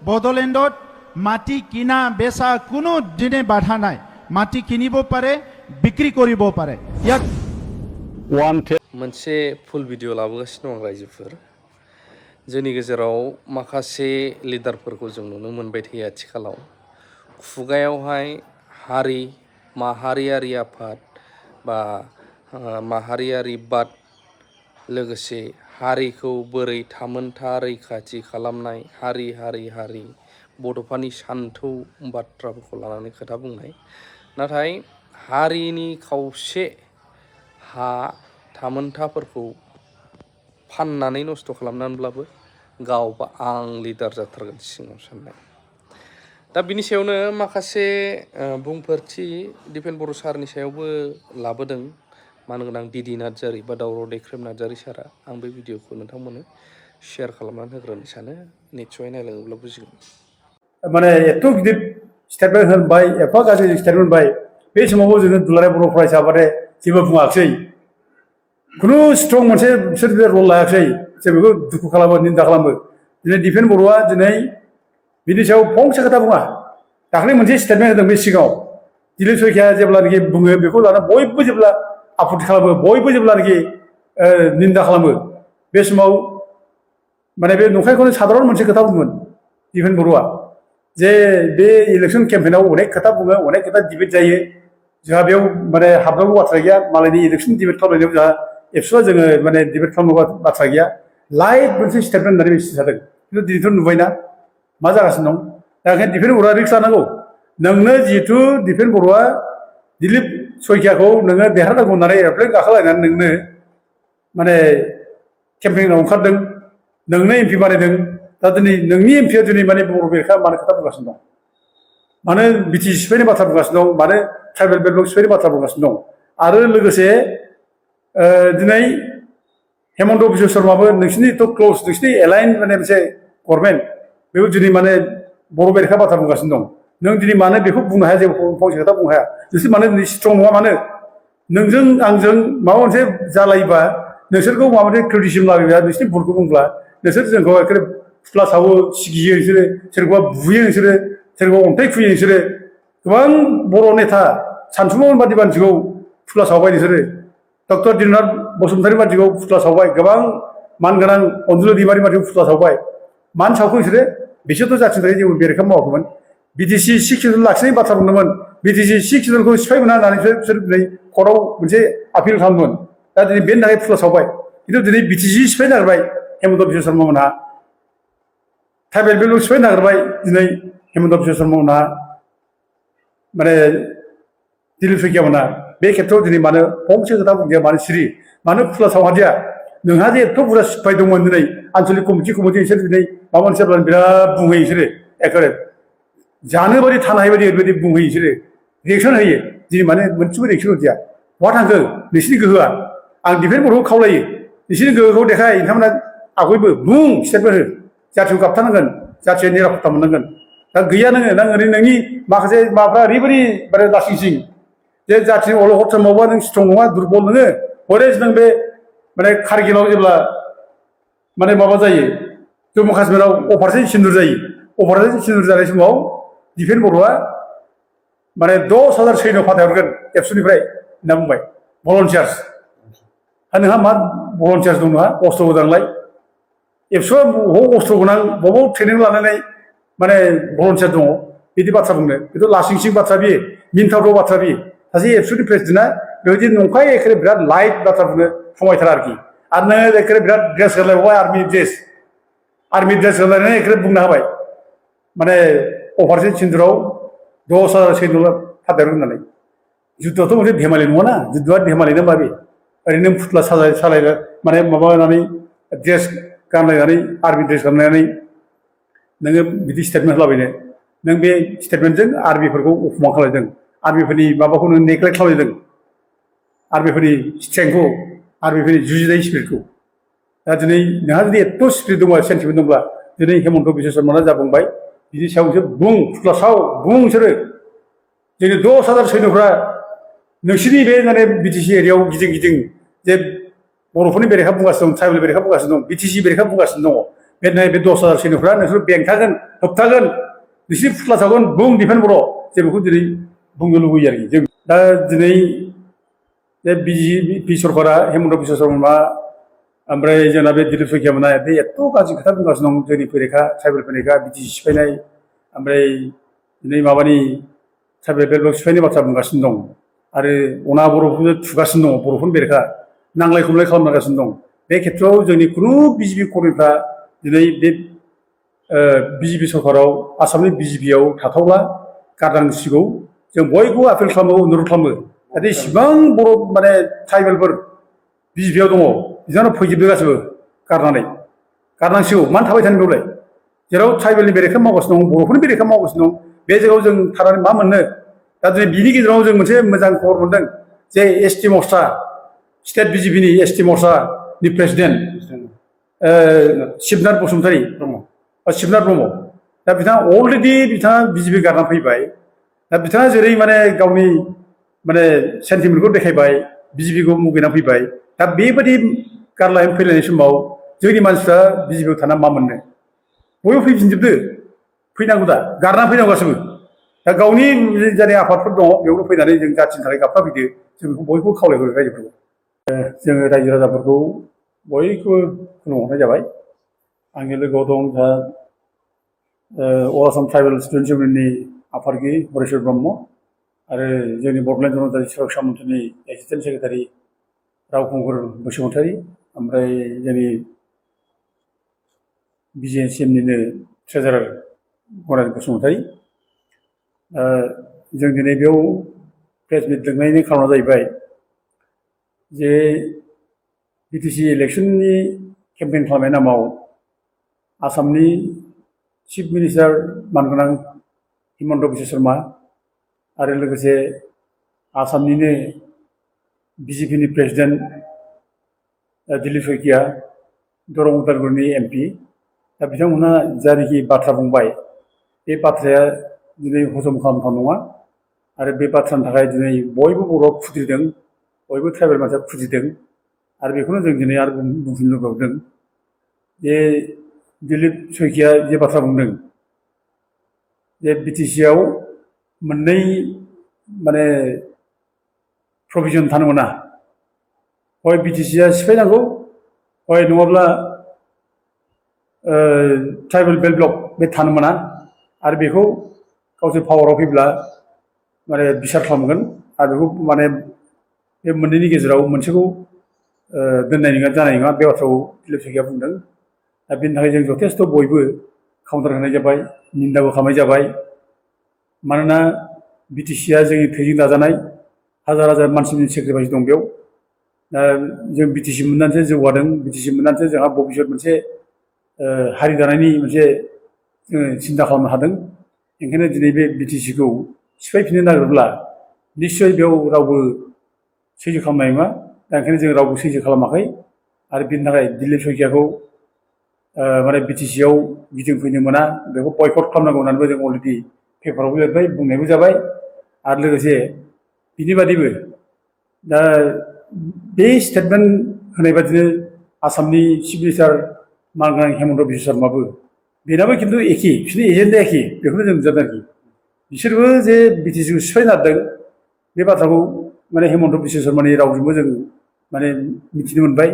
বড়োলেণ্ডত মাটি কিনা বেচা কোনো দিনে বাধা নাই। মাটি কিনিব পাৰে, বিক্ৰী কৰিব পাৰে। ইয়াক मोनसे फुल भिडिअ लाबोगासिनो दं रायजोफोर। जोंनि गेजेराव माखासे लिडारफोरखौ जों नुनो मोनबाय थायो आथिखालाव। खुगायावहाय हारि माहारियारि आफाद बा माहारियारि बाद लोगोसे हारिखौ बोरै थामोनथा रैखाथि खालामनाय, हारि हारि हारि बड'फानि सान्थौ बाथ्राफोरखौ लानानै खोथा बुंनाय, नाथाय हारिनि खावसे हा थामोनथाफोरखौ फाननानै नस्थ' खालामनानैब्लाबो गावबा आं लिडार जाथारगोन सिङाव साननाय। दा बिनि सायावनो माखासे बुंफोरथि दिपेन बर' सारनि सायावबो लाबोदों मानगोनां दिदि नार्जारि बा दावराव दैख्रेम नार्जारि सारा। आं बे भिडिअखौ नोंथांमोननो शेयार खालामनानै होग्रोनो सानो, निस्सय नायलाङोब्ला बुजिगोन। माने एथ' गिदिर स्टेटमेन्ट होनबाय, एफा गाज्रि स्टेटमेन्ट होनबाय, बे समावबो जोङो दुलाराय बर' फरायसा आफादे जेबो बुङाखिसै, खुनु स्ट्रं मोनसे बिसोर रल लायाखिसै। जों बेखौ दुखु खालामो, निन्दा खालामो। दिनै दिपेन बर'आ दिनै बिनि सायाव फंसे खोथा बुङा। दाख्लै मोनसे स्टेटमेन्ट होदों बे सिगाङाव। दिलीप शइकिया जेब्लानाखि बुङो बेखौ लाना बयबो जेब्ला आपत्ति खालामो, बयबो जेब्लानाखि निन्दा खालामो, बे समाव माने बे नंखायखौनो साधारन मोनसे खोथा बुंगोन दिपेन बर'आ, जे बे इलेक्सन केम्पेइनाव अनेक खोथा बुङो, अनेक खोथा डिबेट जायो। जोंहा बेयाव माने हाबनांगौ बाथ्रा गैया। मालायनि इलेक्सन डिबेट खालामनायाव जोंहा एबसुआ जोङो माने डिबेट खालामनांगौ बाथ्रा गैया। लाइट मोनसे स्टेटमेन्ट होननानै मिथि जादों। खिन्थु दिनैथ' नुबायना मा जागासिनो दं। दा ओंखायनो दिपेन बर'आ रिक्स लानांगौ। नोंनो जिहेथु दिपेन बर'आ दिलीप शइकियाखौ नोङो देरहानांगौ होननानै एर'प्लेन गाखोलायनानै नोंनो माने केम्पेइनाव ओंखारदों, नोंनो एमपि बानायदों। दा दिनै नोंनि एमपिआ दिनै माने बर' बेरेखा मानो खोथा बुंगासिनो दं, मानो बिटिसि सिफायनाय बाथ्रा बुंगासिनो दं, मानो ट्राइबेल बेल्ट सिफायनाय बाथ्रा बुंगासिनो दं। आरो लोगोसे दिनै हेमन्त बिश्व शर्माबो नोंसिनिथ' क्ल'ज, नोंसिनि एलाइन माने मोनसे गभर्नमेन्ट, बेबो दिनै माने बर' बेरेखा बाथ्रा बुंगासिनो दं। नों दिनै मानो बेखौ बुंनो हाया, जेबो फंसे खोथा बुंनो हाया। नोंसोर मानो दिनै स्ट्रं नङा? मानो नोंजों आंजों माबा मोनसे जालायोबा नोंसोरखौ माबा मोनसे क्रिटिसिजम लाबोयोबा, नोंसिनि भुलखौ बुंब्ला नोंसोर जोंखौ एखेबारे फुथ्ला सावो, सिगियो नोंसोरो, सोरखौबा बुयो नोंसोरो, सोरखौबा अन्थाइ खुयो नोंसोरो। गोबां बर' नेता सानसुमैन बादि मानसिखौ फुथ्ला सावबाय नोंसोरो। डक्टर दिननाथ बसुमतारी मानसिखौ फुथ्ला सावबाय, गोबां मानगोनां अनजुलि दैमारि मानसिखौ फुथ्ला सावबाय। मानो सावखो बिसोरो? बिसोरथ' जाथिनि थाखाय जेबो बेरेखा मावाखैमोन। बिटिसि 6 सिडुल लाखिनायनि बाथ्रा बुंदोंमोन। बिटिसि 6 सिडुलखौ सिफायमोना होननानै बिसोर दिनै कर्टआव मोनसे आपिल खालामदोंमोन। दा दिनै बेनि थाखाय फुथ्ला सावबाय। खिन्थु दिनै बिटिसि सिफायनो नागिरबाय हेमन्त बिश्व शर्मा मोनहा, ट्राइबेल बेल्ट सिफायनो नागिरबाय दिनै हेमन्त बिश्व शर्मा मोनहा, माने दिलीप शइकिया मोनहा। बे खेथ्रआव दिनै मानो फंसे खोथा बुंदिया, मानो सिरि, मानो फुथ्ला सावहादिया? नोंहा जे एथ' बुरजा सिफाय दंमोन, दिनै आनसलिक कमिटि बिसोर दिनै माबा मोनसे बिराद बुंहोयो बिसोरो, एखेबारे जानो बायदि थानो हायि बायदि ओरैबायदि बुंहोयो बिसोरो, रिएक्सन होयो। दिनै माने मोनसेबो रिएक्सन होदिया। बहा थांखो नोंसिनि गोहोआ? आं दिपेन बर'खौ खावलायो, नोंसिनि गोहोखौ देखाय। नोंथांमोना आवगायबो बुं, स्टेटमेन्ट हो। जाथिखौ गाबथानांगोन, जाथिया निरापत्ता मोननांगोन। दा गैया नोङो, नों ओरै नोंनि माखासे माबाफ्रा ओरैबायदि माने लासिं सिं, जे जाथिनि अलखद मावबा नों स्ट्रं नङा, दुरबल नोङो। हरेस नों बे माने कारगिलाव जेब्ला माने माबा जायो, जम्मु काश्मीराव अपारेशन सिन्दुर जायो, अपारेशन सिन्दुर जानाय समाव दिपेन बर'आ माने 10,000 सैन्य फाथायहरगोन एबसुनिफ्राय होनना बुंबाय, भलन्टियार्स। नोंहा मा भलन्टियार्स दं? नोंहा अस्त्र गोनांलाय। एबसुआ बबाव अस्त्र गोनां, बबाव ट्रेनिं लानानै माने भलन्टियार दङ? बिदि बाथ्रा बुंनो, बेथ' लासिं सिं बाथ्रा, बियो मिनिथावथाव बाथ्रा। बियो सासे एबसुनि प्रेसिडेन्टआ बेबायदि नंखाय एखेबारे बिराद लाइट बाथ्रा बुंनो समायथारा आरोखि। आरो नोङो एखेबारे बिराद ड्रेस होलायबावबाय, आर्मि ड्रेस होलायनानै एखेबारे बुंना होबाय माने अपारेशन सिन्दुराव 10,000 सैन्य फाथायहरगोन होननानै। जुद्धआथ' मोनसे धेमालि नङाना, जुद्धआ धेमालि ना माबे? ओरैनो फुथ्ला सालायनो माने माबानानै ड्रेस गानलायनानै, आर्मि ड्रेस गाननानै नोङो बिदि स्टेटमेन्ट होलाबायनो, नों बे स्टेटमेन्टजों आर्मिफोरखौ अपमान खालामदों, आर्मिफोरनि माबाखौ नों नेग्लेक्ट खालामदों, आर्मिफोरनि स्ट्रेंथखौ, आर्मिफोरनि जुजिनाय स्पिरिटखौ। दा दिनै नोंहा जुदि एथ' स्पिरिट दंबा, सेन्टिमेन्ट दंब्ला, दिनै हेमन्त बिश्व शर्माया जा बुंबाय बिनि सायाव नोंसोर बुं, फुथ्ला साव, बुं नोंसोरो। जोंनि 10,000 सैन्यफ्रा नोंसोरनि बे माने बिटिसि एरियायाव गिदिं गिदिं जे बर'फोरनि बेरेखा बुंगासिनो दं, ट्राइबेल बेरेखा बुंगासिनो दं, बिटिसि बेरेखा बुंगासिनो दङ। बे 10,000 सैनिकफ्रा नोंसोर बेंथागोन होबथागोन नोंसोरनि फुस्ला सावगोन बुं डिफेन्ड बर' जों बेखौ दिनै बुंनो लुबैयो आरोखि जों दा दिनै बे बिजेपि सरकारा हेमन्त बिश्व शर्मा ओमफ्राय जोंना बे दिलीप शइकिया मोना बे एथ' गाज्रि खोथा बुंगासिनो दं जोंनि फैरेखा ट्राइबेल फैरेखा बिटि सि सिफायनाय ओमफ्राय दिनै माबानि ट्राइबेल बेलब्लक सिफायनाय बाथ्रा बुंगासिनो दं आरो अना बर'फोरनो थुगासिनो दङ बर'फोरनि बेरेखा नांलाय खमलाय खालामगासिनो दं बे खेथ्रआव जोंनि खुनु बिजेपि कर्मिफ्रा दिनै बे बिजेपि सरकाराव आसामनि बिजेपियाव थाथावला गारनांसिगौ जों बयबो आपिल खालामो अनुरद खालामो जाहाथे इसिबां बर' माने ट्राइबेलफोर बिजेपियाव दङ बिथांमोना फैजोबदो गासिबो गारनांसिगौ मानो थाबाय थानो बेवलाय जेराव ट्राइबेलनि बेरेखा मावगासिनो दं बर'फोरनि बेरेखा मावगासिनो दं बे जायगायाव जों थानानै मा मोननो दा दिनै बिनि गेजेराव जों मोनसे मोजां खबर मोनदों जे एसटि मर्चा स्टेट बिजेपिनि एसटि मर्चानि प्रेसिडेन्ट शिबनाथ बसुमतारी शिबनाथ ब्रह्म दा बिथाङा अलरेडि बिथाङा बिजेपि गारनानै फैबाय दा बिथाङा जेरै माने गावनि माने सेन्टिमेन्टखौ देखायबाय बिजेपिखौ मुगैनानै फैबाय दा बेबायदि गारलायनानै फैलायनाय समाव जोंनि मानसिफ्रा बिजेपियाव थाना मा मोननो बयबो फैफिनजोबदो फैनांगौ दा गारनानै फैनांगौ गासैबो दा गावनि जाय आफादफोर दङ बेयावनो फैनानै जों जाथिनि थाखाय गाबना फैदो जों बेखौ बयखौबो खावलायहरो रायजोफोरखौ जोङो रायजो राजाफोरखौ बयखौबो खुलुमहरनाय जाबाय आंनि लोगोआव दं दा अल आसाम ट्राइबेल स्टुडेन्टस इउनियननि आफादगिरि हरेश्वर ब्रह्म आरो जोंनि बड'लेण्ड जनजाति सुरक्षा मन्थ्रिनि एसिस्टेन्ट सेक्रेटारि रावखुंगुर बसुमतारी ओमफ्राय जोंनि बिजिएमसिएमनिनो ट्रेजारार गणेश बसुमतारी जों दिनै बेयाव प्रेस मिट लिंनायनि खारना जाहैबाय जे बिटिसि इलेक्सननि केम्पेइन खालामनाय नामाव आसामनि चिफ मिनिस्टार मानगोनां हिमन्त बिश्व शर्मा आरो लोगोसे आसामनिनो बिजेपिनि प्रेसिडेन्ट दिलीप शइकिया दरं उदालगुरिनि एमपि दा बिथांमोनहा जायनाखि बाथ्रा बुंबाय बे बाथ्राया दिनै हजम खालामथाव नङा आरो बे बाथ्रानि थाखाय दिनै बयबो बर'आ खुद्रिदों बयबो ट्राइबेल मानसिया खुद्रिदों आरो बेखौनो जों दिनै आरो बुंफिननो लुबैदों जे दिलीप शइकिया जे बाथ्रा बुंदों जे बिटिसिआव मोननै माने प्रभिजन थानो मोना हय बिटिसिआ सिफायनांगौ हय नङाब्ला ट्राइबेल बेल्ट ब्लक बे थानो मोना आरो बेखौ गावसोर पावाराव फैब्ला माने बिसार खालामगोन आरो बेखौ माने बे मोननैनि गेजेराव मोनसेखौ दोननाय नङा जानाय नङा बे बाथ्राखौ दिलीप शइकिया बुंदों दा बेनि थाखाय जों जथेस्थ' बयबो काउन्टार होनाय जाबाय निन्दाबो खालामनाय जाबाय मानोना बिटिसिआ जोंनि थैजों दाजानाय हाजार हाजार मानसिनि सेक्रिफाइस दं बेयाव दा जों बिटिसि मोननानैसो जौगादों बिटिसि मोननानैसो जोंहा भबिष्यत मोनसे हारि दानायनि मोनसे जोङो सिन्था खालामनो हादों ओंखायनो दिनै बे बिटिसिखौ सिफायफिननो नागिरब्ला निस्सय बेयाव रावबो सैज्य खालामनाय नङा दा ओंखायनो जों रावबो सैज्य खालामाखै आरो बिनि थाखाय दिलीप शइकियाखौ माने बिटिसिआव गिदिंफैनो मोना बेखौ बयकट खालामनांगौ होननानैबो जों अलरेडि पेपारावबो लिरबाय बुंनायबो जाबाय आरो लोगोसे बिनि बादैबो दा बे स्टेटमेन्ट होनाय बादिनो आसामनि चिफ मिनिस्टार मानगोनां हेमन्त बिश्व शर्माबो बेनाबो खिन्थु एखे बिसोरनि एजेन्डाया एखे बेखौनो जों नुजादों आरोखि बिसोरबो जे बिटिसिखौ सिफायनो नागिरदों बे बाथ्राखौ माने हेमन्त बिश्व शर्मानि रावजोंबो जों माने मिथिनो मोनबाय